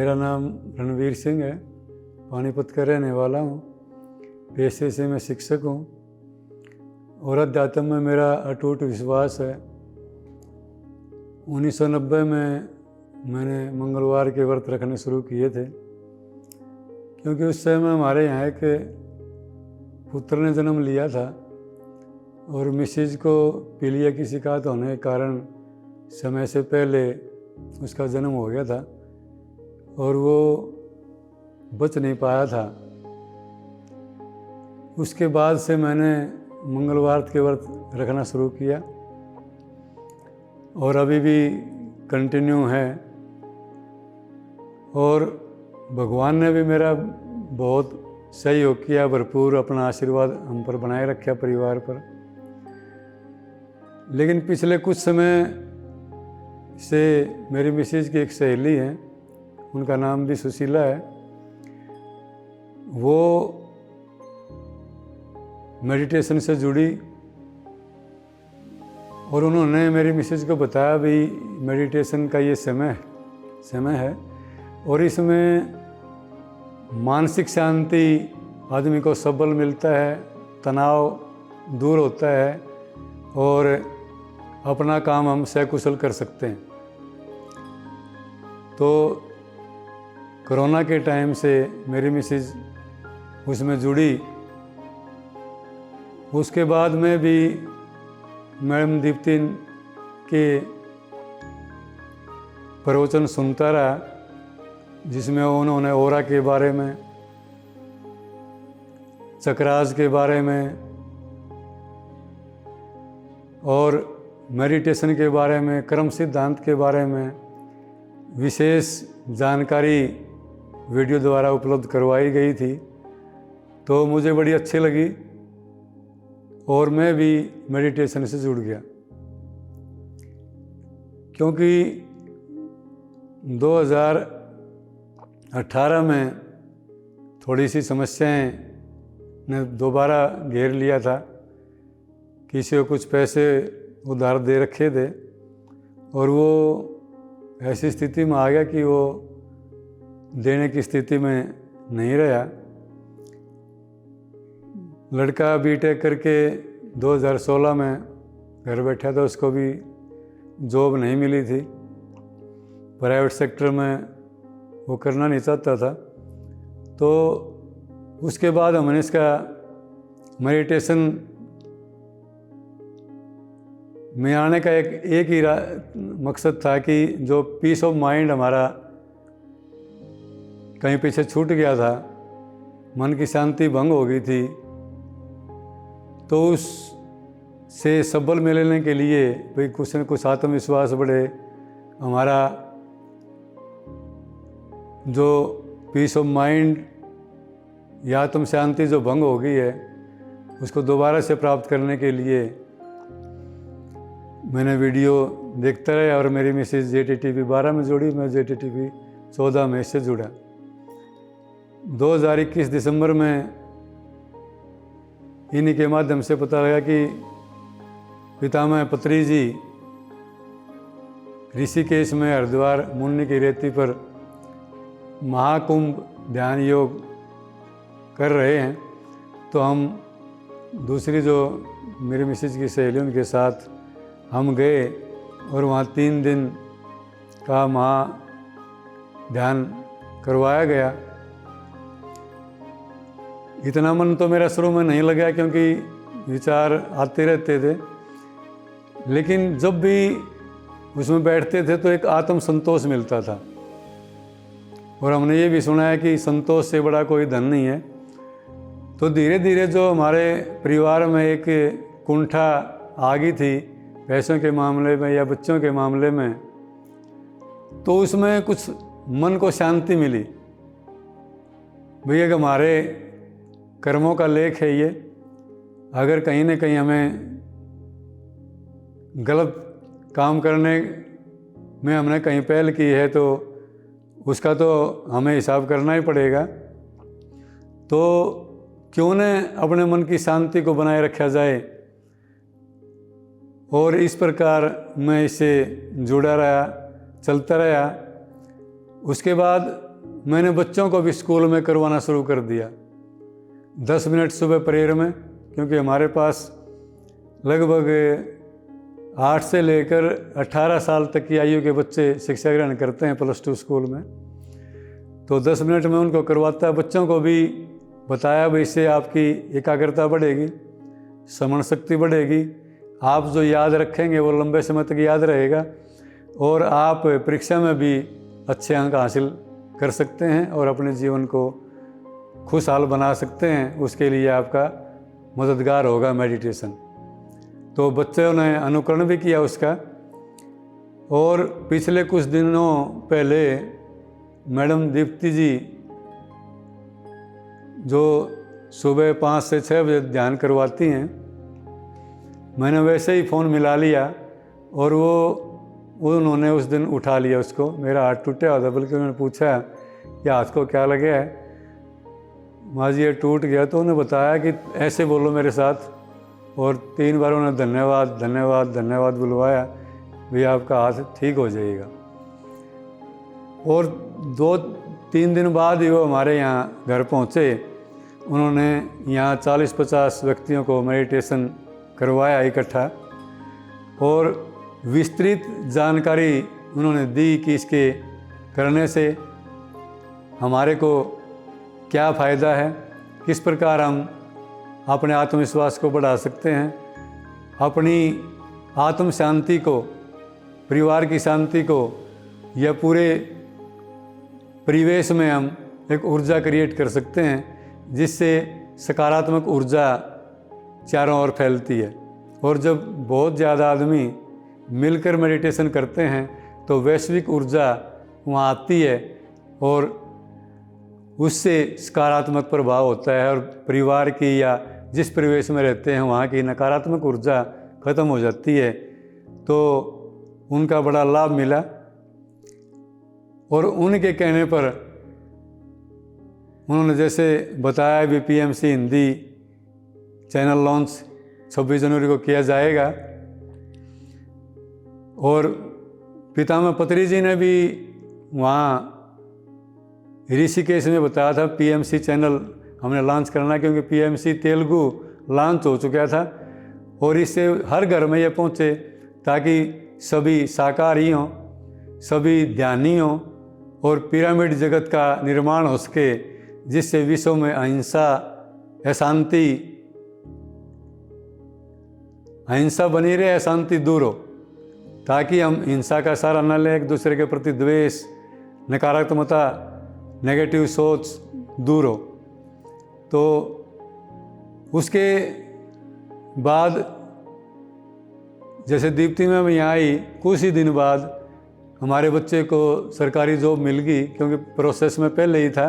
मेरा नाम रणवीर सिंह है, पानीपत का रहने वाला हूँ। पेशे से मैं शिक्षक हूँ और अध्यात्म में मेरा अटूट विश्वास है। 1990 में मैंने मंगलवार के व्रत रखने शुरू किए थे, क्योंकि उस समय हमारे यहाँ एक पुत्र ने जन्म लिया था और मिसेज को पीलिया की शिकायत होने के कारण समय से पहले उसका जन्म हो गया था और वो बच नहीं पाया था। उसके बाद से मैंने मंगलवार के व्रत रखना शुरू किया और अभी भी कंटिन्यू है। और भगवान ने भी मेरा बहुत सहयोग किया, भरपूर अपना आशीर्वाद हम पर बनाए रखा, परिवार पर। लेकिन पिछले कुछ समय से मेरी मिसेज की एक सहेली है, उनका नाम भी सुशीला है, वो मेडिटेशन से जुड़ी और उन्होंने मेरी मिसेज को बताया भी मेडिटेशन का ये समय है और इसमें मानसिक शांति, आदमी को सबल मिलता है, तनाव दूर होता है और अपना काम हम सकुशल कर सकते हैं। तो कोरोना के टाइम से मेरी मिसेज उसमें जुड़ी। उसके बाद में भी मैडम दीप्ति के प्रवचन सुनता रहा, जिसमें उन्होंने ओरा के बारे में, चक्रास के बारे में और मेडिटेशन के बारे में, कर्म सिद्धांत के बारे में विशेष जानकारी वीडियो द्वारा उपलब्ध करवाई गई थी। तो मुझे बड़ी अच्छी लगी और मैं भी मेडिटेशन से जुड़ गया, क्योंकि 2018 में थोड़ी सी समस्याएं ने दोबारा घेर लिया था। किसी को कुछ पैसे उधार दे रखे थे और वो ऐसी स्थिति में आ गया कि वो देने की स्थिति में नहीं रहा। लड़का बीटेक करके 2016 में घर बैठा था, उसको भी जॉब नहीं मिली थी, प्राइवेट सेक्टर में वो करना नहीं चाहता था। तो उसके बाद हमने इसका मेडिटेशन में आने का एक ही मकसद था कि जो पीस ऑफ माइंड हमारा कहीं पीछे छूट गया था, मन की शांति भंग हो गई थी, तो उससे सबल मिलने के लिए भाई कुछ न कुछ आत्मविश्वास बढ़े, हमारा जो पीस ऑफ माइंड या आत्म शांति जो भंग हो गई है उसको दोबारा से प्राप्त करने के लिए मैंने वीडियो देखता रहा। और मेरी मिसेज JTTV 12 में जुड़ी, मैं JTTV 14 में इससे जुड़ा। 2021 दिसंबर में इन्हीं के माध्यम से पता लगा कि पितामह पत्री जी ऋषिकेश में हरिद्वार मुन्नी की रेती पर महाकुंभ ध्यान योग कर रहे हैं। तो हम दूसरी जो मेरी मिसेज की सहेली, उनके साथ हम गए और वहाँ 3 दिन का महा ध्यान करवाया गया। इतना मन तो मेरा शुरू में नहीं लगा, क्योंकि विचार आते रहते थे, लेकिन जब भी उसमें बैठते थे तो एक आत्म संतोष मिलता था। और हमने ये भी सुना है कि संतोष से बड़ा कोई धन नहीं है। तो धीरे धीरे जो हमारे परिवार में एक कुंठा आ गई थी पैसों के मामले में या बच्चों के मामले में, तो उसमें कुछ मन को शांति मिली। भैया कि हमारे कर्मों का लेख है ये, अगर कहीं ना कहीं हमें गलत काम करने में हमने कहीं पहल की है तो उसका तो हमें हिसाब करना ही पड़ेगा। तो क्यों न अपने मन की शांति को बनाए रखा जाए। और इस प्रकार मैं इससे जुड़ा रहा, चलता रहा। उसके बाद मैंने बच्चों को भी स्कूल में करवाना शुरू कर दिया। 10 मिनट सुबह प्रेयर में, क्योंकि हमारे पास लगभग 8 से लेकर 18 साल तक की आयु के बच्चे शिक्षा ग्रहण करते हैं +2 स्कूल में। तो 10 मिनट में उनको करवाता है। बच्चों को भी बताया भाई इससे आपकी एकाग्रता बढ़ेगी, स्मरण शक्ति बढ़ेगी, आप जो याद रखेंगे वो लंबे समय तक याद रहेगा और आप परीक्षा में भी अच्छे अंक हासिल कर सकते हैं और अपने जीवन को खुशहाल बना सकते हैं। उसके लिए आपका मददगार होगा मेडिटेशन। तो बच्चों ने अनुकरण भी किया उसका। और पिछले कुछ दिनों पहले मैडम दीप्ति जी जो सुबह 5 से 6 बजे ध्यान करवाती हैं, मैंने वैसे ही फ़ोन मिला लिया और उन्होंने उस दिन उठा लिया उसको। मेरा हाथ टूटा हुआ था, बल्कि उन्होंने पूछा कि हाथ को क्या लगे है, माँ जी ये टूट गया। तो उन्होंने बताया कि ऐसे बोलो मेरे साथ, और 3 बार उन्होंने धन्यवाद धन्यवाद धन्यवाद बुलवाया, भैया आपका हाथ ठीक हो जाएगा। और 2-3 दिन बाद ही वो हमारे यहाँ घर पहुँचे। उन्होंने यहाँ 40-50 व्यक्तियों को मेडिटेशन करवाया इकट्ठा और विस्तृत जानकारी उन्होंने दी कि इसके करने से हमारे को क्या फ़ायदा है, किस प्रकार हम अपने आत्मविश्वास को बढ़ा सकते हैं, अपनी आत्म शांति को, परिवार की शांति को या पूरे परिवेश में हम एक ऊर्जा क्रिएट कर सकते हैं जिससे सकारात्मक ऊर्जा चारों ओर फैलती है। और जब बहुत ज़्यादा आदमी मिलकर मेडिटेशन करते हैं तो वैश्विक ऊर्जा वहाँ आती है और उससे सकारात्मक प्रभाव होता है और परिवार की या जिस परिवेश में रहते हैं वहाँ की नकारात्मक ऊर्जा ख़त्म हो जाती है। तो उनका बड़ा लाभ मिला और उनके कहने पर उन्होंने जैसे बताया भी PMC हिंदी चैनल लॉन्च 26 जनवरी को किया जाएगा। और पितामह पत्री जी ने भी वहाँ ऋषिकेश में बताया था PMC चैनल हमने लॉन्च करना, क्योंकि PMC तेलुगु लॉन्च हो चुका था और इससे हर घर में ये पहुँचे ताकि सभी शाकाहारी हों, सभी ध्यानी हों और पिरामिड जगत का निर्माण हो सके, जिससे विश्व में अहिंसा, अहिंसा बनी रहे, अशांति दूर हो, ताकि हम हिंसा का सहारा न लें, एक दूसरे के प्रति द्वेष, नकारात्मकता, नेगेटिव सोच दूर हो। तो उसके बाद जैसे दीप्ति में यहाँ आई, कुछ ही दिन बाद हमारे बच्चे को सरकारी जॉब मिल गई, क्योंकि प्रोसेस में पहले ही था,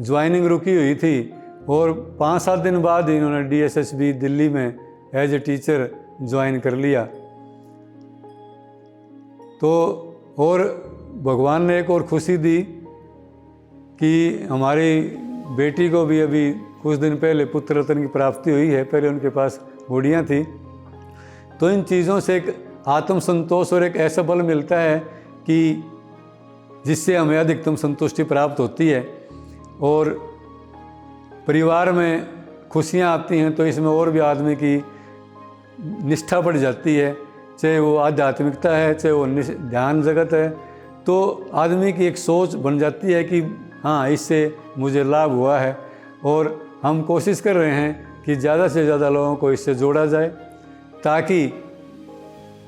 ज्वाइनिंग रुकी हुई थी और 5-7 दिन बाद ही इन्होंने DSSB दिल्ली में एज ए टीचर ज्वाइन कर लिया। तो और भगवान ने एक और खुशी दी कि हमारी बेटी को भी अभी कुछ दिन पहले पुत्र रत्न की प्राप्ति हुई है। पहले उनके पास गुड़ियाँ थी। तो इन चीज़ों से एक आत्मसंतोष और एक ऐसा बल मिलता है कि जिससे हमें अधिकतम संतुष्टि प्राप्त होती है और परिवार में खुशियाँ आती हैं। तो इसमें और भी आदमी की निष्ठा बढ़ जाती है, चाहे वो आध्यात्मिकता है, चाहे वो ध्यान जगत है। तो आदमी की एक सोच बन जाती है कि हाँ, इससे मुझे लाभ हुआ है और हम कोशिश कर रहे हैं कि ज़्यादा से ज़्यादा लोगों को इससे जोड़ा जाए ताकि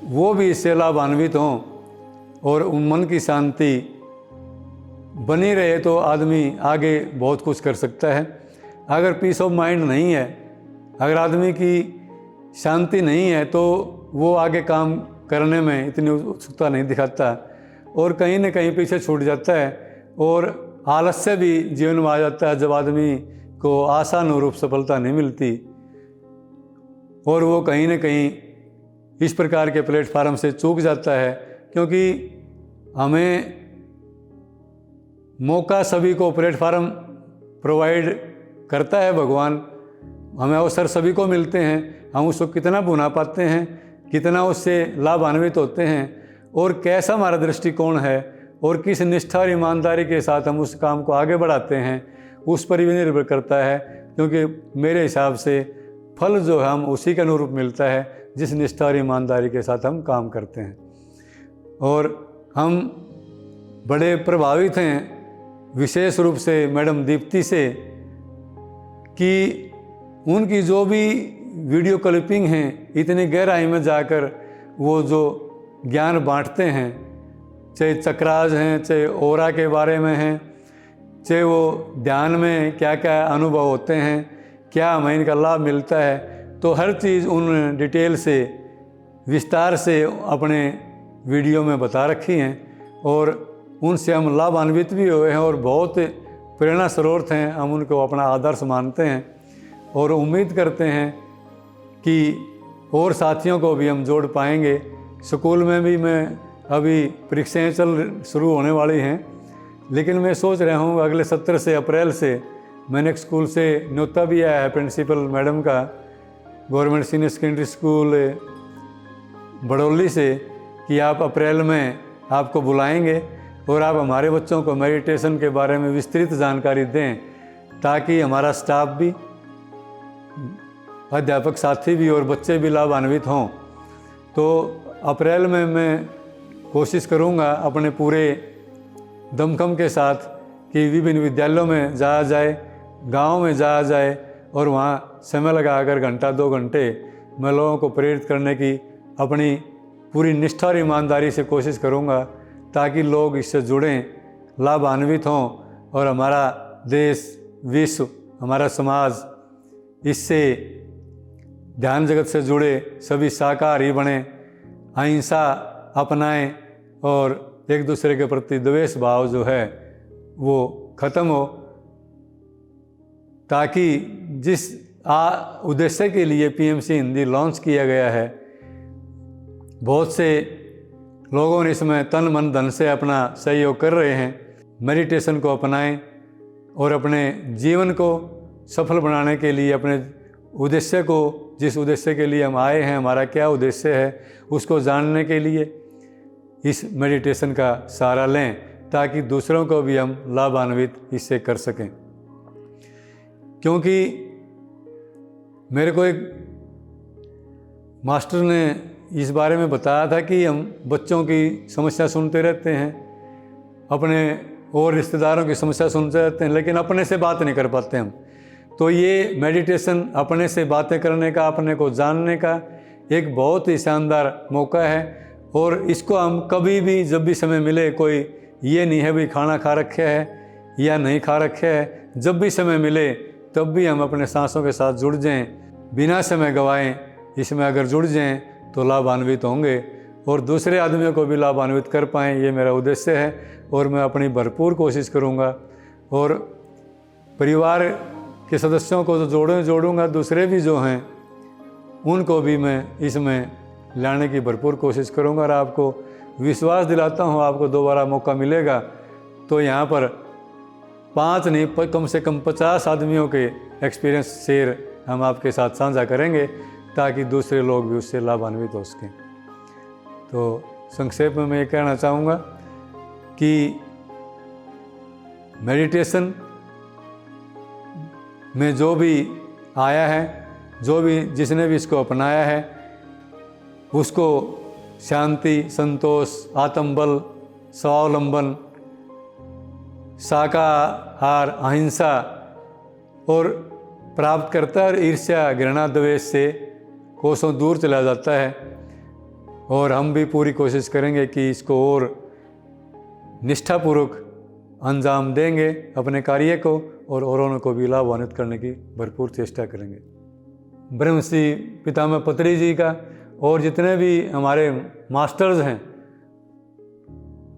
वो भी इससे लाभान्वित हों और उन मन की शांति बनी रहे। तो आदमी आगे बहुत कुछ कर सकता है। अगर पीस ऑफ माइंड नहीं है, अगर आदमी की शांति नहीं है, तो वो आगे काम करने में इतनी उत्सुकता नहीं दिखाता और कहीं ना कहीं पीछे छूट जाता है और आलस्य भी जीवन में आ जाता है जब आदमी को आशानुरूप सफलता नहीं मिलती और वो कहीं ना कहीं इस प्रकार के प्लेटफार्म से चूक जाता है। क्योंकि हमें मौका सभी को प्लेटफार्म प्रोवाइड करता है भगवान, हमें अवसर सभी को मिलते हैं। हम उसको कितना भुना पाते हैं, कितना उससे लाभान्वित होते हैं और कैसा हमारा दृष्टिकोण है और किस निष्ठा और ईमानदारी के साथ हम उस काम को आगे बढ़ाते हैं उस पर भी निर्भर करता है, क्योंकि मेरे हिसाब से फल जो है हम उसी के अनुरूप मिलता है जिस निष्ठा और ईमानदारी के साथ हम काम करते हैं। और हम बड़े प्रभावित हैं विशेष रूप से मैडम दीप्ति से कि उनकी जो भी वीडियो क्लिपिंग हैं इतनी गहराई में जाकर वो जो ज्ञान बांटते हैं, चाहे चक्रास हैं, चाहे ओरा के बारे में हैं, चाहे वो ध्यान में क्या क्या अनुभव होते हैं, क्या हमें इनका लाभ मिलता है, तो हर चीज़ उन डिटेल से विस्तार से अपने वीडियो में बता रखी हैं और उनसे हम लाभान्वित भी हुए हैं और बहुत प्रेरणा स्रोत हैं। हम उनको अपना आदर्श मानते हैं और उम्मीद करते हैं कि और साथियों को भी हम जोड़ पाएंगे। स्कूल में भी मैं अभी परीक्षाएं शुरू होने वाली हैं, लेकिन मैं सोच रहा हूँ अगले 17 से अप्रैल से मैंने एक स्कूल से न्योता भी आया है प्रिंसिपल मैडम का, government senior secondary school Barauli से, कि आप अप्रैल में आपको बुलाएंगे और आप हमारे बच्चों को मेडिटेशन के बारे में विस्तृत जानकारी दें, ताकि हमारा स्टाफ भी, अध्यापक साथी भी और बच्चे भी लाभान्वित हों। तो अप्रैल में मैं कोशिश करूंगा अपने पूरे दमखम के साथ कि विभिन्न विद्यालयों में जाया जाए, गांव में जाया जाए और वहाँ समय लगाकर घंटा 2 घंटे मैं लोगों को प्रेरित करने की अपनी पूरी निष्ठा और ईमानदारी से कोशिश करूंगा, ताकि लोग इससे जुड़ें, लाभान्वित हों और हमारा देश, विश्व, हमारा समाज इससे ध्यान जगत से जुड़े सभी शाकाहारी बने, अहिंसा अपनाएं और एक दूसरे के प्रति द्वेष भाव जो है वो ख़त्म हो, ताकि जिस उद्देश्य के लिए पीएमसी हिंदी लॉन्च किया गया है, बहुत से लोगों ने इसमें तन मन धन से अपना सहयोग कर रहे हैं। मेडिटेशन को अपनाएं और अपने जीवन को सफल बनाने के लिए, अपने उद्देश्य को, जिस उद्देश्य के लिए हम आए हैं, हमारा क्या उद्देश्य है, उसको जानने के लिए इस मेडिटेशन का सहारा लें, ताकि दूसरों को भी हम लाभान्वित इससे कर सकें। क्योंकि मेरे को एक मास्टर ने इस बारे में बताया था कि हम बच्चों की समस्या सुनते रहते हैं, अपने और रिश्तेदारों की समस्या सुनते रहते हैं, लेकिन अपने से बात नहीं कर पाते हम। तो ये मेडिटेशन अपने से बातें करने का, अपने को जानने का एक बहुत ही शानदार मौका है। और इसको हम कभी भी जब भी समय मिले, कोई ये नहीं है भी खाना खा रखे है या नहीं खा रखे है, जब भी समय मिले तब भी हम अपने सांसों के साथ जुड़ जाएं, बिना समय गंवाएं। इसमें अगर जुड़ जाएं तो लाभान्वित होंगे और दूसरे आदमियों को भी लाभान्वित कर पाएँ, ये मेरा उद्देश्य है। और मैं अपनी भरपूर कोशिश करूँगा और परिवार के सदस्यों को तो जोड़ूंगा, दूसरे भी जो हैं उनको भी मैं इसमें लाने की भरपूर कोशिश करूंगा। और आपको विश्वास दिलाता हूं, आपको दोबारा मौका मिलेगा तो यहाँ पर 5 नहीं, कम से कम 50 आदमियों के एक्सपीरियंस शेयर हम आपके साथ साझा करेंगे, ताकि दूसरे लोग भी उससे लाभान्वित हो सकें। तो संक्षेप में मैं ये कहना चाहूँगा कि मेडिटेशन में जो भी आया है, जो भी जिसने भी इसको अपनाया है, उसको शांति, संतोष, आत्मबल, स्वावलंबन, शाकाहार, अहिंसा और प्राप्त करता है और ईर्ष्या, घृणा, द्वेष से कोसों दूर चला जाता है। और हम भी पूरी कोशिश करेंगे कि इसको और निष्ठापूर्वक अंजाम देंगे अपने कार्य को, और औरों को भी लाभान्वित करने की भरपूर चेष्टा करेंगे। ब्रह्मश्री पितामह पत्री जी का और जितने भी हमारे मास्टर्स हैं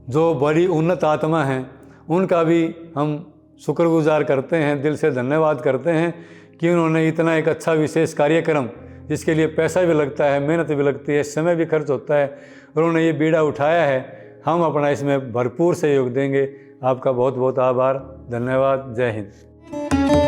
जो बड़ी उन्नत आत्मा हैं, उनका भी हम शुक्रगुजार करते हैं, दिल से धन्यवाद करते हैं कि उन्होंने इतना एक अच्छा विशेष कार्यक्रम, जिसके लिए पैसा भी लगता है, मेहनत भी लगती है, समय भी खर्च होता है, उन्होंने ये बीड़ा उठाया है। हम अपना इसमें भरपूर सहयोग देंगे। आपका बहुत बहुत आभार, धन्यवाद, जय हिंद।